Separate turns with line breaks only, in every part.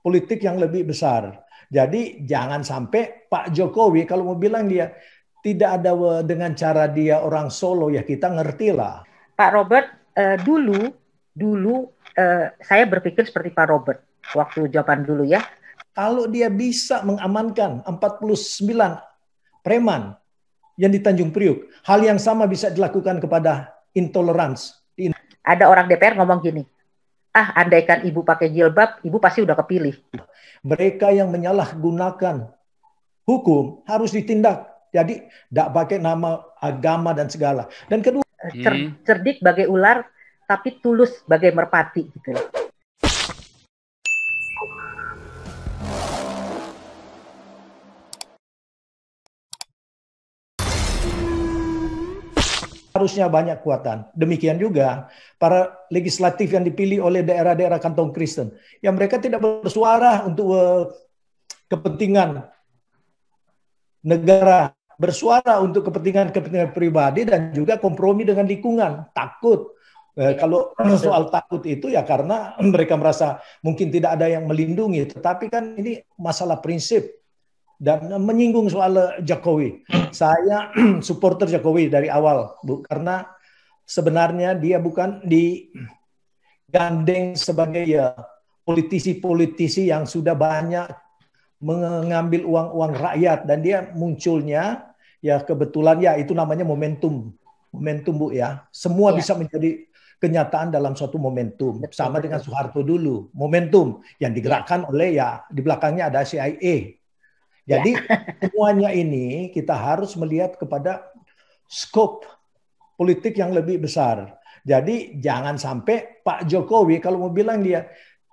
politik yang lebih besar. Jadi jangan sampai Pak Jokowi kalau mau bilang dia tidak ada dengan cara dia orang Solo, ya kita ngerti lah.
Pak Robert, dulu saya berpikir seperti Pak Robert waktu zaman dulu ya.
Kalau dia bisa mengamankan 49 preman yang di Tanjung Priuk, hal yang sama bisa dilakukan kepada intolerans.
Ada orang DPR ngomong gini, andaikan ibu pakai jilbab, ibu pasti udah kepilih.
Mereka yang menyalahgunakan hukum harus ditindak. Jadi tidak pakai nama agama dan segala. Dan kedua,
cerdik bagai ular, tapi tulus bagai merpati gitu.
Harusnya banyak kekuatan. Demikian juga para legislatif yang dipilih oleh daerah-daerah kantong Kristen, yang mereka tidak bersuara untuk kepentingan negara, bersuara untuk kepentingan pribadi dan juga kompromi dengan lingkungan. Takut. Kalau soal takut itu ya karena mereka merasa mungkin tidak ada yang melindungi. Tetapi kan ini masalah prinsip. Dan menyinggung soal Jokowi. Saya supporter Jokowi dari awal, Bu, karena sebenarnya dia bukan digandeng sebagai ya politisi-politisi yang sudah banyak mengambil uang-uang rakyat, dan dia munculnya ya kebetulan ya itu namanya momentum, Bu ya. Semua bisa menjadi kenyataan dalam suatu momentum. Sama dengan Soeharto dulu, momentum yang digerakkan oleh ya di belakangnya ada CIA. Jadi semuanya ini kita harus melihat kepada skop politik yang lebih besar. Jadi jangan sampai Pak Jokowi kalau mau bilang dia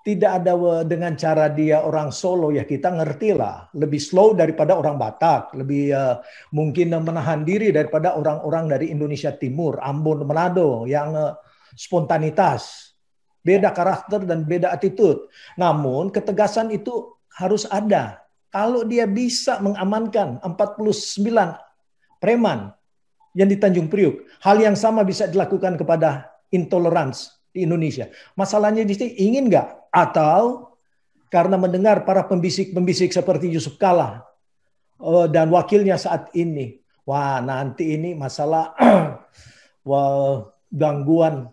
tidak ada dengan cara dia orang Solo, ya kita ngerti lah. Lebih slow daripada orang Batak, lebih mungkin menahan diri daripada orang-orang dari Indonesia Timur, Ambon, Manado yang spontanitas. Beda karakter dan beda attitude. Namun ketegasan itu harus ada. Kalau dia bisa mengamankan 49 preman yang di Tanjung Priuk, hal yang sama bisa dilakukan kepada intolerans di Indonesia. Masalahnya di sini ingin nggak? Atau karena mendengar para pembisik-pembisik seperti Yusuf Kalla dan wakilnya saat ini, wah nanti ini masalah gangguan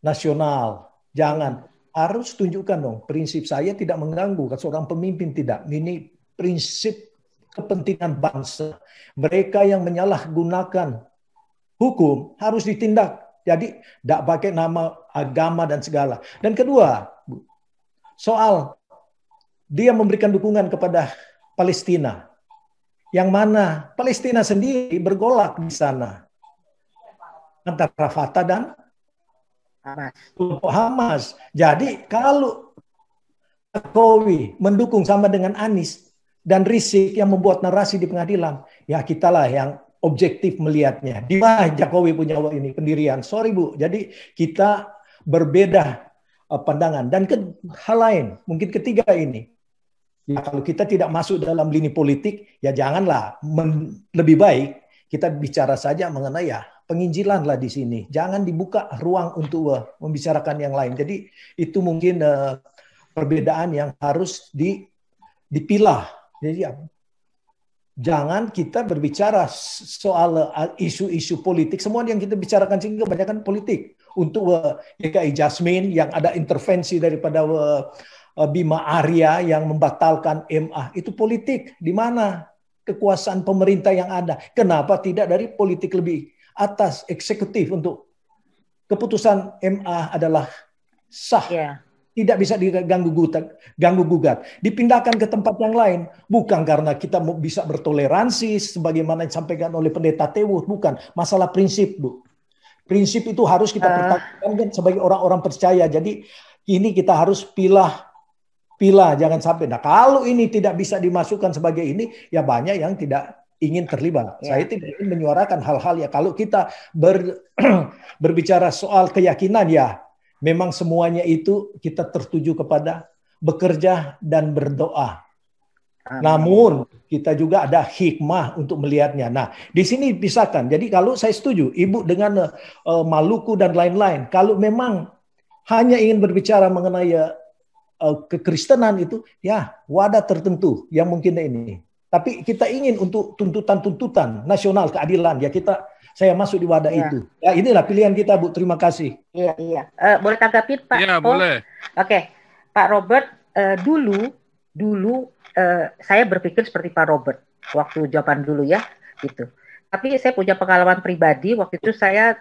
nasional. Jangan. Harus tunjukkan dong, prinsip saya tidak mengganggu, seorang pemimpin tidak. Ini prinsip kepentingan bangsa. Mereka yang menyalahgunakan hukum harus ditindak. Jadi tidak pakai nama agama dan segala. Dan kedua, soal dia memberikan dukungan kepada Palestina. Yang mana Palestina sendiri bergolak di sana. Antara Fatah dan Hamas. Jadi kalau Jokowi mendukung sama dengan Anies dan Rizik yang membuat narasi di pengadilan, ya kitalah yang objektif melihatnya. Di mana Jokowi punya ini pendirian? Sorry Bu, jadi kita berbeda pandangan. Dan hal lain, mungkin ketiga ini, ya kalau kita tidak masuk dalam lini politik, ya janganlah. Lebih baik kita bicara saja mengenai ya penginjilan lah di sini. Jangan dibuka ruang untuk membicarakan yang lain. Jadi itu mungkin perbedaan yang harus dipilah. Jadi jangan kita berbicara soal isu-isu politik. Semua yang kita bicarakan sini kebanyakan politik. Untuk DKI Jasmine yang ada intervensi daripada Bima Arya yang membatalkan MA. Itu politik. Di mana kekuasaan pemerintah yang ada? Kenapa tidak dari politik lebih atas eksekutif untuk keputusan MA adalah sah, tidak bisa diganggu gugat, dipindahkan ke tempat yang lain, bukan karena kita bisa bertoleransi sebagaimana disampaikan oleh Pendeta Tewuh, bukan masalah prinsip, Bu. Prinsip itu harus kita pertahankan sebagai orang-orang percaya. Jadi ini kita harus pilah, jangan sampai. Nah kalau ini tidak bisa dimasukkan sebagai ini, ya banyak yang tidak ingin terlibat. Saya tidak ingin menyuarakan hal-hal ya. Kalau kita berbicara soal keyakinan ya, memang semuanya itu kita tertuju kepada bekerja dan berdoa. Namun kita juga ada hikmah untuk melihatnya. Nah, di sini pisahkan. Jadi kalau saya setuju, Ibu dengan Maluku dan lain-lain, kalau memang hanya ingin berbicara mengenai kekristenan itu ya wadah tertentu yang mungkin ini. Tapi kita ingin untuk tuntutan-tuntutan nasional keadilan ya saya masuk di wadah itu. Ya inilah pilihan kita, Bu. Terima kasih.
Iya, iya. Boleh tanggapin, Pak?
Iya, boleh.
Oke. Pak Robert, dulu saya berpikir seperti Pak Robert waktu zaman dulu ya, gitu. Tapi saya punya pengalaman pribadi, waktu itu saya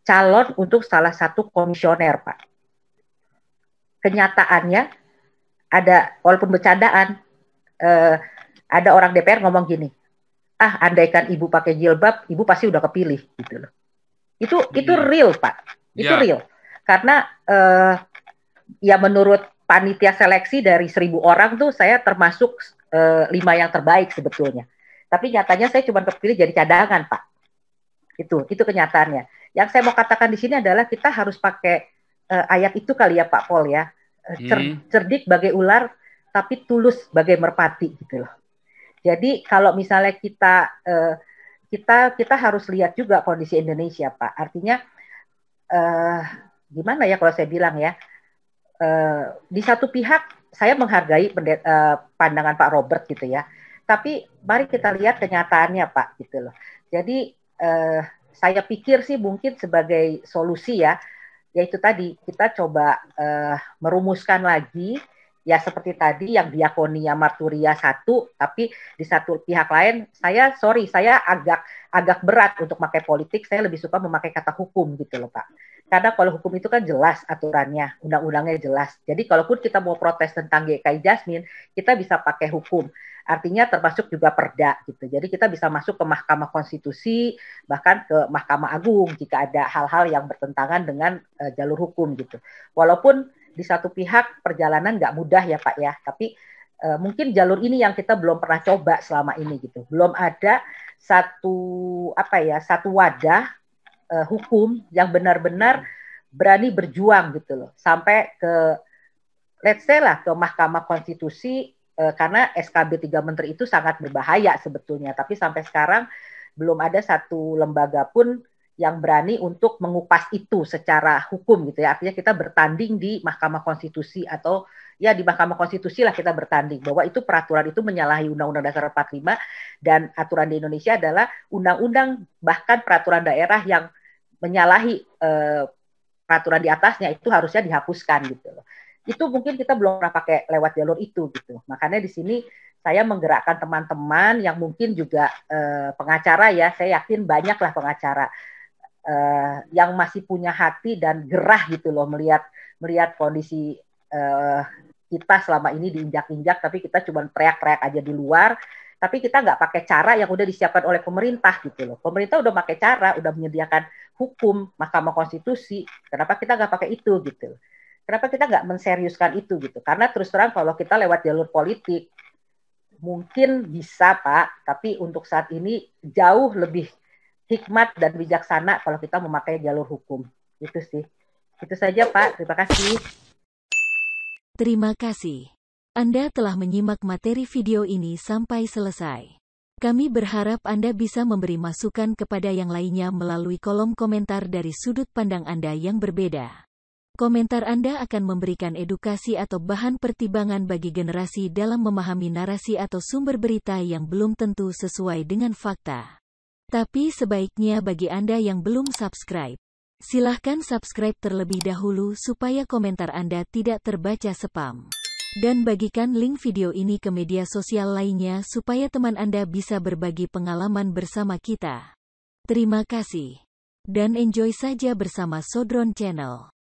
calon untuk salah satu komisioner, Pak. Kenyataannya ada, walaupun bercandaan, ada orang DPR ngomong gini, andaikan ibu pakai jilbab, ibu pasti udah kepilih, gitu loh. Itu real, Pak. Itu real. Karena ya menurut panitia seleksi dari 1.000 orang tuh saya termasuk 5 yang terbaik sebetulnya. Tapi nyatanya saya cuma kepilih jadi cadangan, Pak. Itu kenyataannya. Yang saya mau katakan di sini adalah kita harus pakai ayat itu kali ya, Pak Paul ya. Cerdik bagai ular, tapi tulus bagai merpati, gitu loh. Jadi kalau misalnya kita harus lihat juga kondisi Indonesia, Pak. Artinya gimana ya kalau saya bilang ya, di satu pihak saya menghargai pandangan Pak Robert gitu ya. Tapi mari kita lihat kenyataannya, Pak, gitu loh. Jadi saya pikir sih mungkin sebagai solusi ya, yaitu tadi kita coba merumuskan lagi. Ya seperti tadi yang diakonia marturia 1, tapi di satu pihak lain saya agak berat untuk pakai politik, saya lebih suka memakai kata hukum gitu loh, Pak. Karena kalau hukum itu kan jelas aturannya, undang-undangnya jelas. Jadi kalaupun kita mau protes tentang GKI Jasmine, kita bisa pakai hukum. Artinya termasuk juga perda gitu. Jadi kita bisa masuk ke Mahkamah Konstitusi, bahkan ke Mahkamah Agung jika ada hal-hal yang bertentangan dengan jalur hukum gitu. Walaupun di satu pihak perjalanan nggak mudah ya Pak ya, tapi mungkin jalur ini yang kita belum pernah coba selama ini gitu. Belum ada satu wadah hukum yang benar-benar berani berjuang gitu loh, sampai ke let's say lah ke Mahkamah Konstitusi, karena SKB 3 Menteri itu sangat berbahaya sebetulnya, tapi sampai sekarang belum ada satu lembaga pun yang berani untuk mengupas itu secara hukum gitu ya. Artinya kita bertanding di Mahkamah Konstitusi atau ya di Mahkamah Konstitusi lah kita bertanding bahwa itu peraturan itu menyalahi Undang-Undang Dasar 45 dan aturan di Indonesia adalah undang-undang bahkan peraturan daerah yang menyalahi peraturan di atasnya itu harusnya dihapuskan gitu loh. Itu mungkin kita belum pernah pakai lewat jalur itu gitu. Makanya di sini saya menggerakkan teman-teman yang mungkin juga pengacara ya. Saya yakin banyaklah pengacara yang masih punya hati dan gerah gitu loh melihat kondisi kita selama ini diinjak-injak, tapi kita cuma teriak-teriak aja di luar, tapi kita nggak pakai cara yang udah disiapkan oleh pemerintah gitu loh. Pemerintah udah pakai cara, udah menyediakan hukum, Mahkamah Konstitusi, kenapa kita nggak pakai itu gitu? Kenapa kita nggak menseriuskan itu gitu? Karena terus terang kalau kita lewat jalur politik mungkin bisa Pak, tapi untuk saat ini jauh lebih hikmat dan bijaksana kalau kita memakai jalur hukum. Itu sih. Itu saja Pak. Terima kasih.
Terima kasih. Anda telah menyimak materi video ini sampai selesai. Kami berharap Anda bisa memberi masukan kepada yang lainnya melalui kolom komentar dari sudut pandang Anda yang berbeda. Komentar Anda akan memberikan edukasi atau bahan pertimbangan bagi generasi dalam memahami narasi atau sumber berita yang belum tentu sesuai dengan fakta. Tapi sebaiknya bagi Anda yang belum subscribe, silahkan subscribe terlebih dahulu supaya komentar Anda tidak terbaca spam. Dan bagikan link video ini ke media sosial lainnya supaya teman Anda bisa berbagi pengalaman bersama kita. Terima kasih. Dan enjoy saja bersama Sodron Channel.